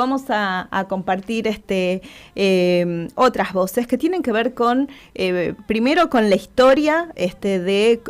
Vamos a compartir otras voces que tienen que ver con, primero con la historia de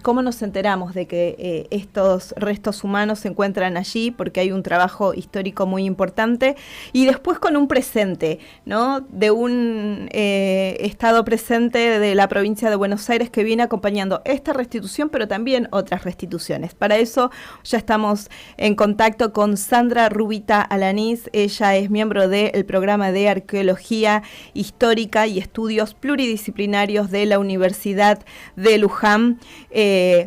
cómo nos enteramos de que estos restos humanos se encuentran allí, porque hay un trabajo histórico muy importante, y después con un presente, ¿no? De un estado presente de la provincia de Buenos Aires que viene acompañando esta restitución, pero también otras restituciones. Para eso ya estamos en contacto con Sandra Rubita Alanís. Ella es miembro del programa de Arqueología Histórica y Estudios Pluridisciplinarios de la Universidad de Luján.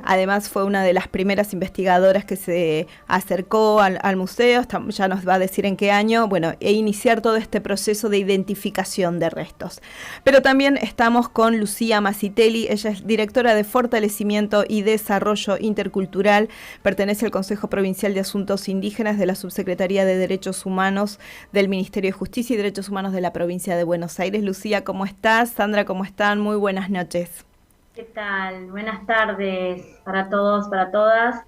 Además fue una de las primeras investigadoras que se acercó al museo, ya nos va a decir en qué año, bueno, e iniciar todo este proceso de identificación de restos. Pero también estamos con Lucía Masitelli. Ella es directora de Fortalecimiento y Desarrollo Intercultural, pertenece al Consejo Provincial de Asuntos Indígenas de la Subsecretaría de Derechos Humanos del Ministerio de Justicia y Derechos Humanos de la Provincia de Buenos Aires. Lucía, ¿cómo estás? Sandra, ¿cómo están? Muy buenas noches. ¿Qué tal? Buenas tardes para todos, para todas.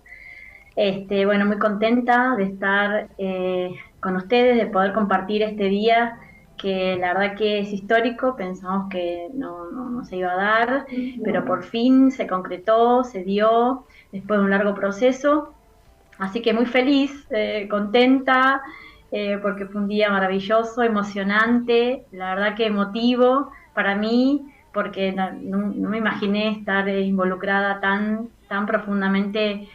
Bueno, muy contenta de estar con ustedes, de poder compartir este día que la verdad que es histórico. Pensamos que no se iba a dar, pero por fin se concretó, se dio después de un largo proceso. Así que muy feliz, contenta, porque fue un día maravilloso, emocionante, la verdad que emotivo para mí, porque no me imaginé estar involucrada tan profundamente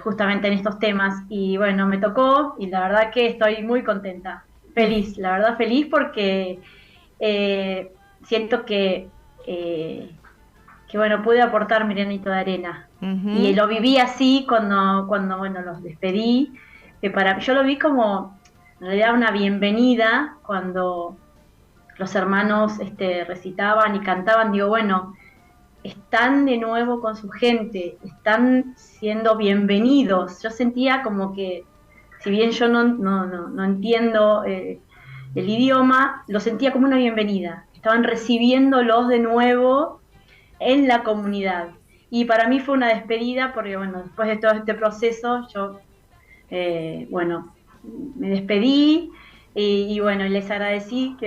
justamente en estos temas. Y bueno, me tocó y la verdad que estoy muy contenta, feliz, la verdad feliz porque eh, siento que bueno, pude aportar mi granito de arena. Y Uh-huh. lo viví así cuando bueno, los despedí, que yo lo vi como en realidad una bienvenida cuando los hermanos recitaban y cantaban. Digo, bueno, están de nuevo con su gente, están siendo bienvenidos. Yo sentía como que, si bien yo no entiendo el idioma, lo sentía como una bienvenida. Estaban recibiéndolos de nuevo en la comunidad. Y para mí fue una despedida porque, bueno, después de todo este proceso, yo, bueno, me despedí y, bueno, les agradecí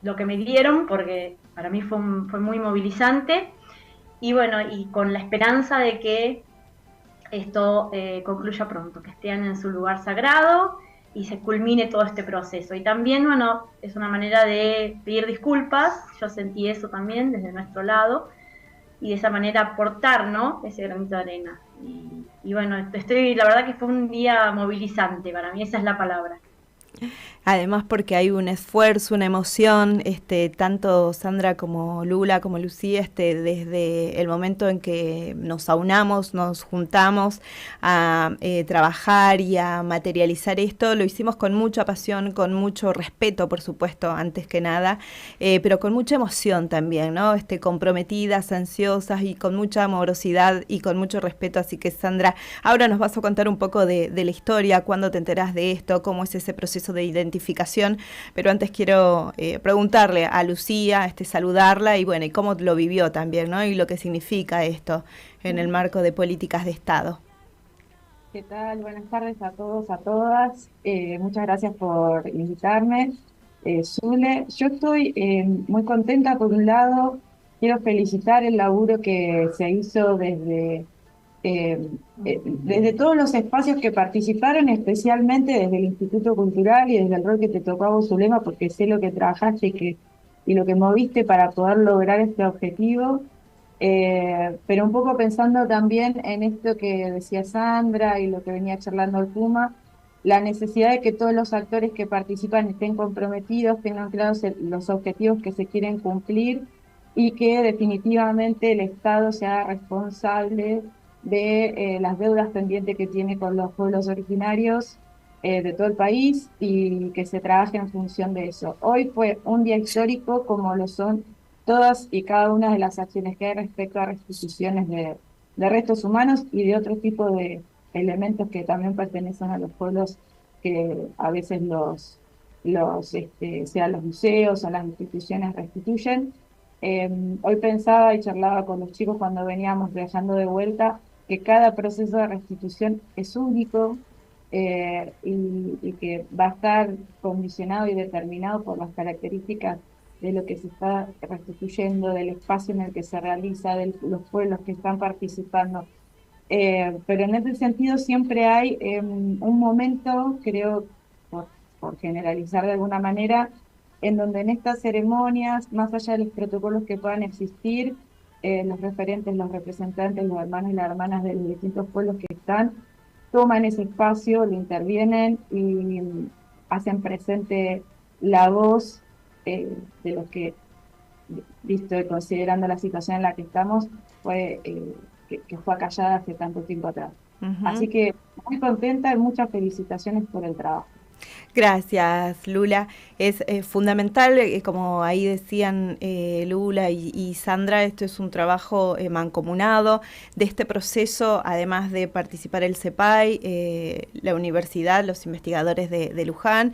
lo que me dieron porque para mí fue muy movilizante y, bueno, y con la esperanza de que esto concluya pronto, que estén en su lugar sagrado y se culmine todo este proceso. Y también, bueno, es una manera de pedir disculpas, yo sentí eso también desde nuestro lado, y de esa manera aportar, ¿no? Ese granito de arena. Y bueno, la verdad que fue un día movilizante para mí, esa es la palabra. Además porque hay un esfuerzo, una emoción, tanto Sandra como Lula, como Lucía, desde el momento en que nos aunamos, nos juntamos a trabajar y a materializar esto, lo hicimos con mucha pasión, con mucho respeto, por supuesto, antes que nada, pero con mucha emoción también, ¿no? Comprometidas, ansiosas y con mucha amorosidad y con mucho respeto. Así que Sandra, ahora nos vas a contar un poco de la historia, cuándo te enterás de esto, cómo es ese proceso de identificación, pero antes quiero preguntarle a Lucía, saludarla y bueno, y cómo lo vivió también, ¿no? Y lo que significa esto en el marco de políticas de Estado. ¿Qué tal? Buenas tardes a todos, a todas. Muchas gracias por invitarme. Zule, yo estoy muy contenta por un lado. Quiero felicitar el laburo que se hizo eh, desde todos los espacios que participaron, especialmente desde el Instituto Cultural y desde el rol que te tocó a vos, Zulema, porque sé lo que trabajaste y lo que moviste para poder lograr este objetivo. Pero un poco pensando también en esto que decía Sandra y lo que venía charlando el Puma, la necesidad de que todos los actores que participan estén comprometidos, tengan claros los objetivos que se quieren cumplir y que definitivamente el Estado sea responsable de las deudas pendientes que tiene con los pueblos originarios de todo el país y que se trabaje en función de eso. Hoy fue un día histórico como lo son todas y cada una de las acciones que hay respecto a restituciones de restos humanos y de otro tipo de elementos que también pertenecen a los pueblos que a veces sean los museos o las instituciones restituyen. Hoy pensaba y charlaba con los chicos cuando veníamos viajando de vuelta que cada proceso de restitución es único, y que va a estar condicionado y determinado por las características de lo que se está restituyendo, del espacio en el que se realiza, de los pueblos que están participando. Pero en ese sentido siempre hay un momento, creo, por generalizar de alguna manera, en donde en estas ceremonias, más allá de los protocolos que puedan existir, los referentes, los representantes, los hermanos y las hermanas de los distintos pueblos que están, toman ese espacio, lo intervienen y hacen presente la voz de los que, visto y considerando la situación en la que estamos, fue, que fue acallada hace tanto tiempo atrás. Así que muy contenta y muchas felicitaciones por el trabajo. Gracias, Lula. Es fundamental, como ahí decían Lula y Sandra, esto es un trabajo mancomunado de este proceso, además de participar el CEPAI, la universidad, los investigadores de Luján,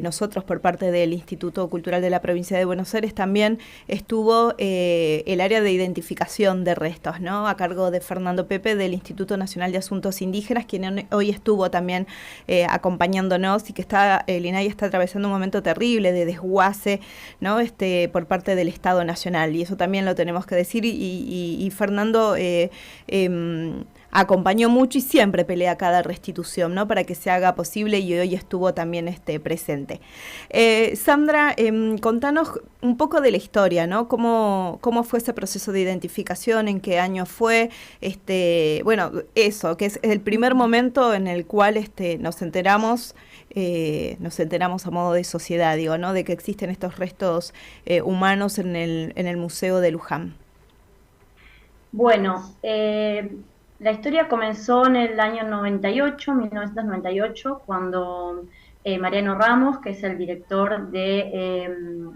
nosotros por parte del Instituto Cultural de la Provincia de Buenos Aires también estuvo el área de identificación de restos, ¿no? A cargo de Fernando Pepe del Instituto Nacional de Asuntos Indígenas, quien hoy estuvo también acompañándonos y que el INAI está atravesando un momento terrible de desguace, ¿no? Por parte del Estado Nacional, y eso también lo tenemos que decir, y Fernando acompañó mucho y siempre pelea cada restitución, ¿no? Para que se haga posible, y hoy estuvo también presente. Sandra, contanos un poco de la historia, ¿no? ¿Cómo fue ese proceso de identificación? ¿En qué año fue? Bueno, eso, que es el primer momento en el cual nos enteramos a modo de sociedad, digo, ¿no? De que existen estos restos humanos en el Museo de Luján. Bueno, la historia comenzó en el año 1998, cuando Mariano Ramos, que es el director del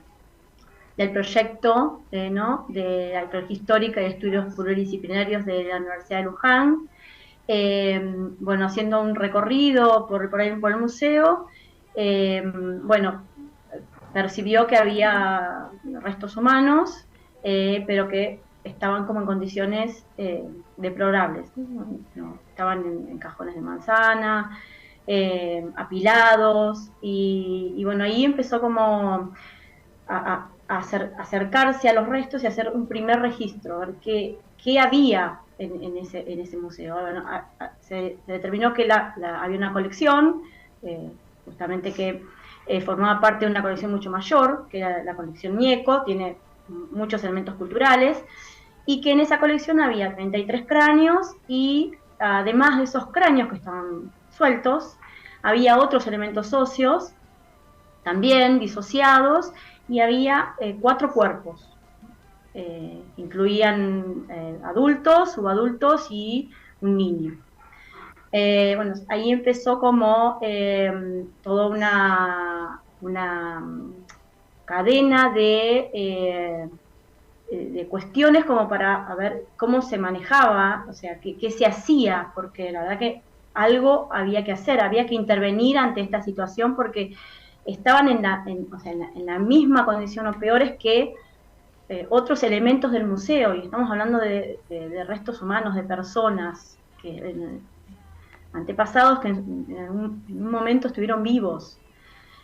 proyecto de Arqueología Histórica y Estudios Pluridisciplinarios de la Universidad de Luján, bueno, haciendo un recorrido por el museo, bueno, percibió que había restos humanos, pero que estaban como en condiciones deplorables, ¿no? Estaban en cajones de manzana, apilados, y bueno, ahí empezó como a acercarse a los restos y hacer un primer registro, a ver qué había en ese museo. Bueno, se determinó que había una colección, justamente que formaba parte de una colección mucho mayor, que era la colección Ñeco, tiene muchos elementos culturales, y que en esa colección había 33 cráneos, y además de esos cráneos que estaban sueltos, había otros elementos óseos, también disociados, y había 4 cuerpos. Incluían adultos, subadultos y un niño. Bueno, ahí empezó como toda una cadena de cuestiones como para ver cómo se manejaba, o sea, qué se hacía, porque la verdad que algo había que hacer, había que intervenir ante esta situación, porque estaban en la misma condición o peores que otros elementos del museo, y estamos hablando de restos humanos, de personas, antepasados que en un momento estuvieron vivos.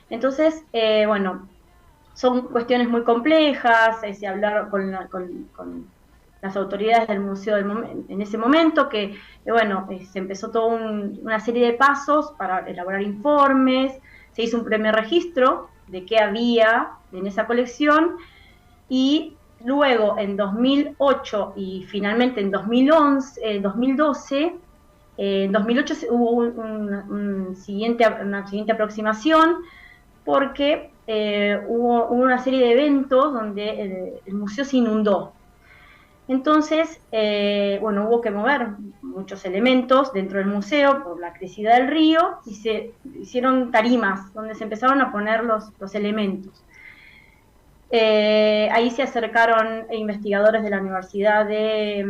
Entonces, bueno, son cuestiones muy complejas, se hablaron con las autoridades del museo en ese momento, que bueno, se empezó toda una serie de pasos para elaborar informes, se hizo un primer registro de qué había en esa colección, y luego en 2008 y finalmente en 2012, en 2008 hubo una siguiente aproximación, porque hubo una serie de eventos donde el museo se inundó. Entonces, bueno, hubo que mover muchos elementos dentro del museo por la crecida del río, y se hicieron tarimas donde se empezaron a poner los elementos. Ahí se acercaron investigadores de la Universidad de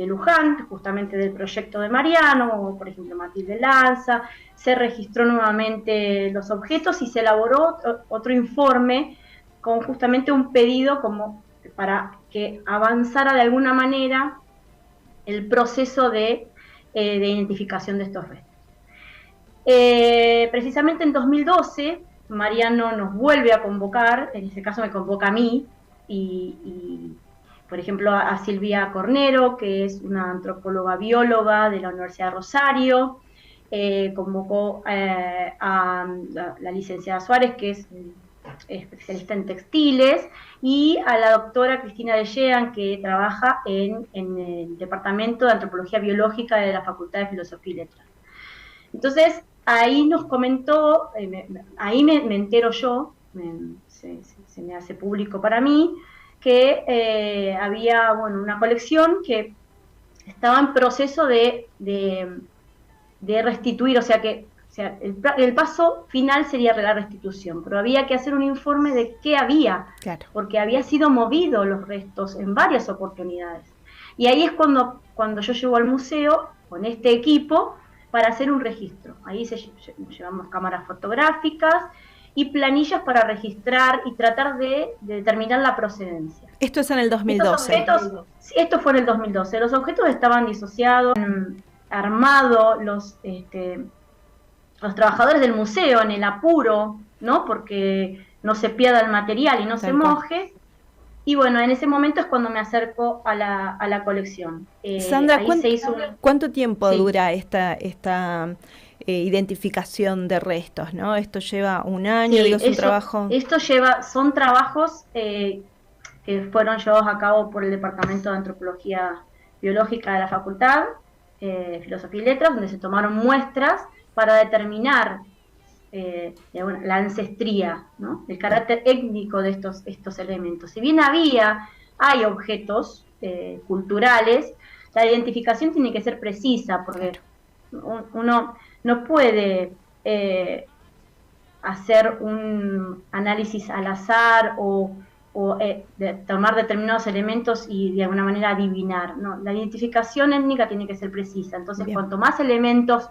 Luján, justamente del proyecto de Mariano, por ejemplo Matilde Lanza. Se registró nuevamente los objetos y se elaboró otro informe con justamente un pedido como para que avanzara de alguna manera el proceso de identificación de estos restos. Precisamente en 2012, Mariano nos vuelve a convocar, en este caso me convoca a mí, y por ejemplo, a Silvia Cornero, que es una antropóloga bióloga de la Universidad de Rosario, convocó a la licenciada Suárez, que es especialista en textiles, y a la doctora Cristina de Jean, que trabaja en el Departamento de Antropología Biológica de la Facultad de Filosofía y Letras. Entonces, ahí nos comentó, ahí me entero yo, se me hace público para mí, que había, bueno, una colección que estaba en proceso de restituir, o sea que el paso final sería la restitución, pero había que hacer un informe de qué había, Claro. porque había sido movido los restos en varias oportunidades. Y ahí es cuando yo llego al museo con este equipo para hacer un registro. Ahí llevamos cámaras fotográficas y planillas para registrar y tratar de determinar la procedencia. Esto es en el 2012. Esto fue en el 2012. Los objetos estaban disociados, armado los trabajadores del museo en el apuro, ¿no? Porque no se pierda el material y no se moje. Y bueno, en ese momento es cuando me acerco a la colección. Sandra, ¿cuánto tiempo dura esta identificación de restos, ¿no? Esto lleva un año, sí, digo, es un trabajo. Son trabajos que fueron llevados a cabo por el Departamento de Antropología Biológica de la Facultad, Filosofía y Letras, donde se tomaron muestras para determinar la ancestría, ¿no? El carácter étnico de estos elementos. Si bien hay objetos culturales, la identificación tiene que ser precisa, porque uno no puede hacer un análisis al azar o tomar determinados elementos y de alguna manera adivinar, ¿no? La identificación étnica tiene que ser precisa. Entonces, bien, cuanto más elementos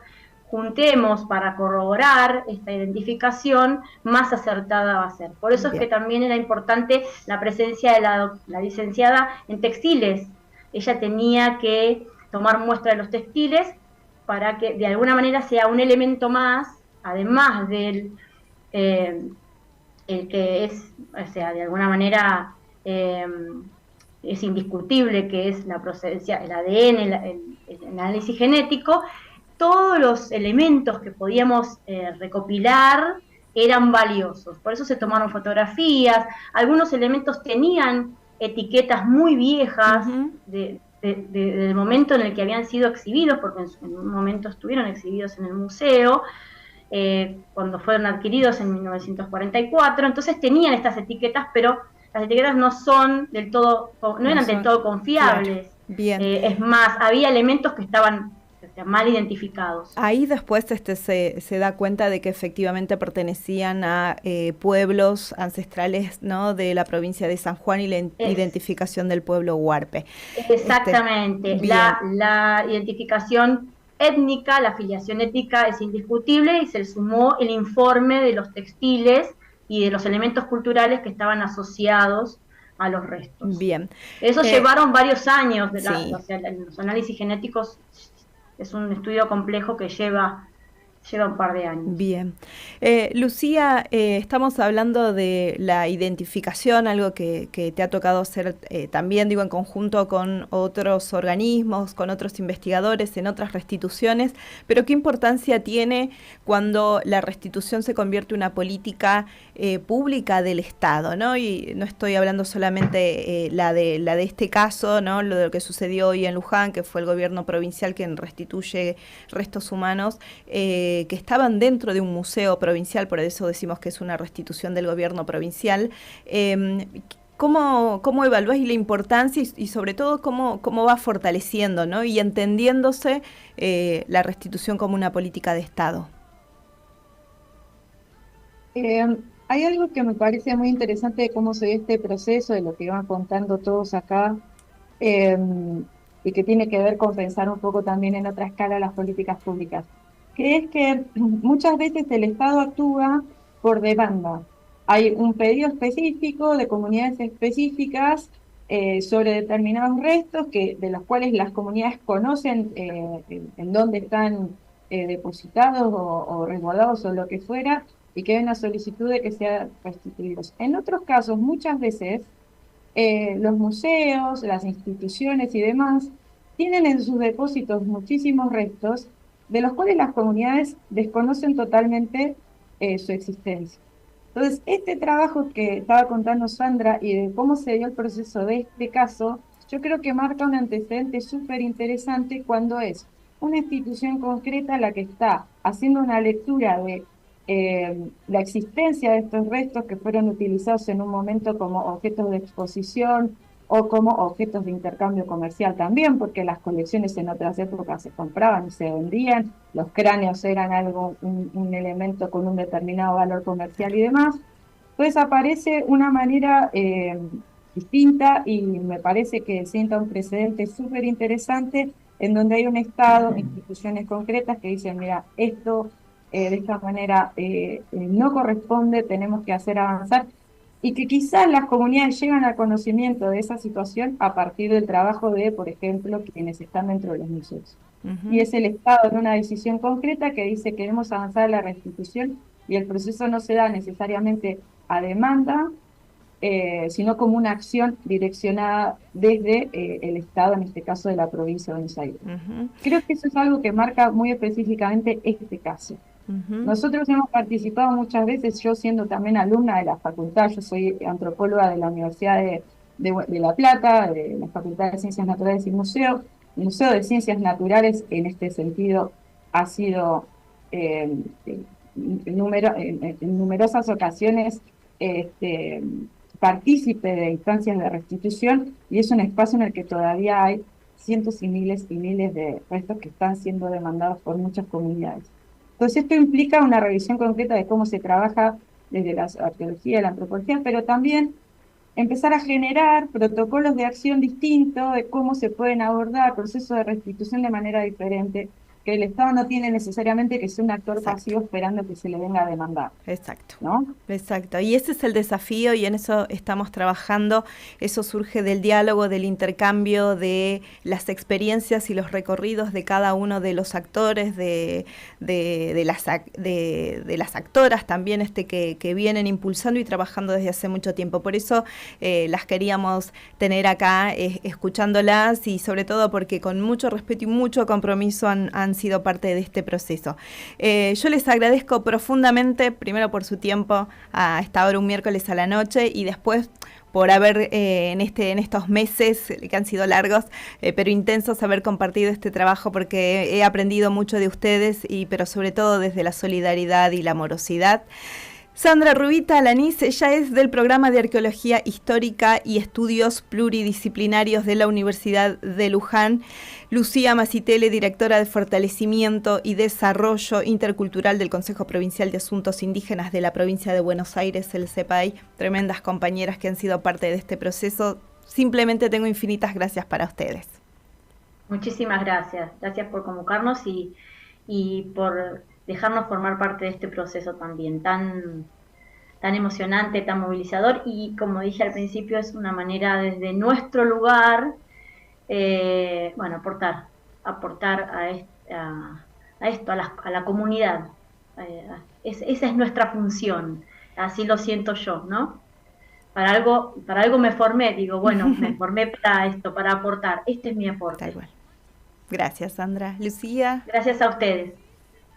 juntemos para corroborar esta identificación, más acertada va a ser. Por eso, bien, es que también era importante la presencia de la licenciada en textiles. Ella tenía que tomar muestra de los textiles para que de alguna manera sea un elemento más, además del el que es, o sea, de alguna manera es indiscutible, que es la procedencia, el ADN, el análisis genético. Todos los elementos que podíamos recopilar eran valiosos, por eso se tomaron fotografías. Algunos elementos tenían etiquetas muy viejas del momento en el que habían sido exhibidos, porque en un momento estuvieron exhibidos en el museo, cuando fueron adquiridos en 1944, entonces tenían estas etiquetas, pero las etiquetas no eran del todo confiables. Claro. Bien. Es más, había elementos que estaban mal identificados. Ahí después se da cuenta de que efectivamente pertenecían a pueblos ancestrales, ¿no?, de la provincia de San Juan, y la identificación del pueblo huarpe. Exactamente. La identificación étnica, la afiliación étnica es indiscutible, y se le sumó el informe de los textiles y de los elementos culturales que estaban asociados a los restos. Bien. Eso llevaron varios años, sí. O sea, los análisis genéticos es un estudio complejo que lleva un par de años. Bien. Lucía, estamos hablando de la identificación, algo que te ha tocado hacer también, digo, en conjunto con otros organismos, con otros investigadores, en otras restituciones, pero ¿qué importancia tiene cuando la restitución se convierte en una política pública del Estado, ¿no? Y no estoy hablando solamente la de este caso, ¿no?, lo que sucedió hoy en Luján, que fue el gobierno provincial quien restituye restos humanos, que estaban dentro de un museo provincial, por eso decimos que es una restitución del gobierno provincial. ¿Cómo evaluás la importancia y sobre todo cómo va fortaleciendo, ¿no?, y entendiéndose la restitución como una política de Estado? Hay algo que me parece muy interesante de cómo se ve este proceso, de lo que van contando todos acá, y que tiene que ver con pensar un poco también en otra escala las políticas públicas, que es que muchas veces el Estado actúa por demanda. Hay un pedido específico de comunidades específicas sobre determinados restos de los cuales las comunidades conocen en dónde están depositados o resguardados o lo que fuera, y que hay una solicitud de que sean restituidos. En otros casos, muchas veces, los museos, las instituciones y demás tienen en sus depósitos muchísimos restos de los cuales las comunidades desconocen totalmente su existencia. Entonces, este trabajo que estaba contando Sandra y de cómo se dio el proceso de este caso, yo creo que marca un antecedente súper interesante cuando es una institución concreta la que está haciendo una lectura de la existencia de estos restos que fueron utilizados en un momento como objetos de exposición o como objetos de intercambio comercial también, porque las colecciones en otras épocas se compraban y se vendían, los cráneos eran un elemento con un determinado valor comercial y demás. Entonces aparece una manera distinta, y me parece que sienta un precedente súper interesante en donde hay un Estado, instituciones concretas que dicen, mira, esto de esta manera no corresponde, tenemos que hacer avanzar, y que quizás las comunidades llegan al conocimiento de esa situación a partir del trabajo de, por ejemplo, quienes están dentro de los museos. Y es el Estado en una decisión concreta que dice queremos avanzar en la restitución, y el proceso no se da necesariamente a demanda, sino como una acción direccionada desde el Estado, en este caso de la provincia de Buenos Aires. Creo que eso es algo que marca muy específicamente este caso. Nosotros hemos participado muchas veces, yo siendo también alumna de la facultad, yo soy antropóloga de la Universidad de La Plata, de la Facultad de Ciencias Naturales y Museo. El Museo de Ciencias Naturales en este sentido ha sido en numerosas ocasiones partícipe de instancias de restitución, y es un espacio en el que todavía hay cientos y miles de restos que están siendo demandados por muchas comunidades. Entonces esto implica una revisión concreta de cómo se trabaja desde la arqueología y la antropología, pero también empezar a generar protocolos de acción distintos, de cómo se pueden abordar procesos de restitución de manera diferente, que el Estado no tiene necesariamente que ser un actor pasivo esperando que se le venga a demandar. Exacto. ¿No? Exacto. Y ese es el desafío, y en eso estamos trabajando. Eso surge del diálogo, del intercambio, de las experiencias y los recorridos de cada uno de los actores, de las actoras también que vienen impulsando y trabajando desde hace mucho tiempo. Por eso las queríamos tener acá, escuchándolas, y sobre todo porque con mucho respeto y mucho compromiso han sido parte de este proceso. Yo les agradezco profundamente, primero por su tiempo a esta hora, un miércoles a la noche, y después por haber en estos meses que han sido largos pero intensos, haber compartido este trabajo, porque he aprendido mucho de ustedes, pero sobre todo desde la solidaridad y la amorosidad. Sandra Rubita Alanís, ella es del programa de Arqueología Histórica y Estudios Pluridisciplinarios de la Universidad de Luján. Lucía Masitele, directora de Fortalecimiento y Desarrollo Intercultural del Consejo Provincial de Asuntos Indígenas de la Provincia de Buenos Aires, el CEPAI. Tremendas compañeras que han sido parte de este proceso. Simplemente tengo infinitas gracias para ustedes. Muchísimas gracias. Gracias por convocarnos y por dejarnos formar parte de este proceso también tan emocionante, tan movilizador, y como dije al principio, es una manera desde nuestro lugar, aportar a esto, a la comunidad. Esa es nuestra función, así lo siento yo, ¿no? Para algo me formé, digo, bueno, me formé para esto, para aportar. Este es mi aporte. Tal cual. Gracias, Sandra. Lucía. Gracias a ustedes.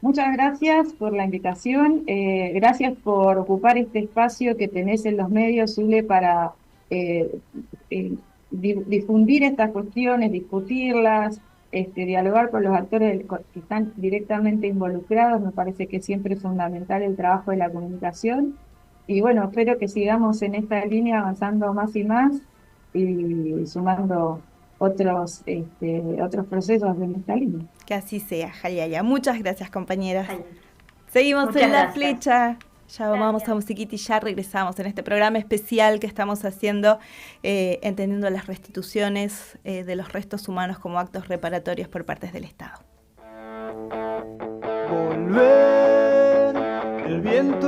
Muchas gracias por la invitación, gracias por ocupar este espacio que tenés en los medios, Zule, para difundir estas cuestiones, discutirlas, dialogar con los actores que están directamente involucrados. Me parece que siempre es fundamental el trabajo de la comunicación, y bueno, espero que sigamos en esta línea avanzando más y más y sumando otros procesos de esta línea. Que así sea, Jayaya. Muchas gracias, compañeras. Seguimos Muchas en La gracias. Flecha. Ya vamos a musiquita y ya regresamos en este programa especial que estamos haciendo, entendiendo las restituciones de los restos humanos como actos reparatorios por partes del Estado. Volver, el viento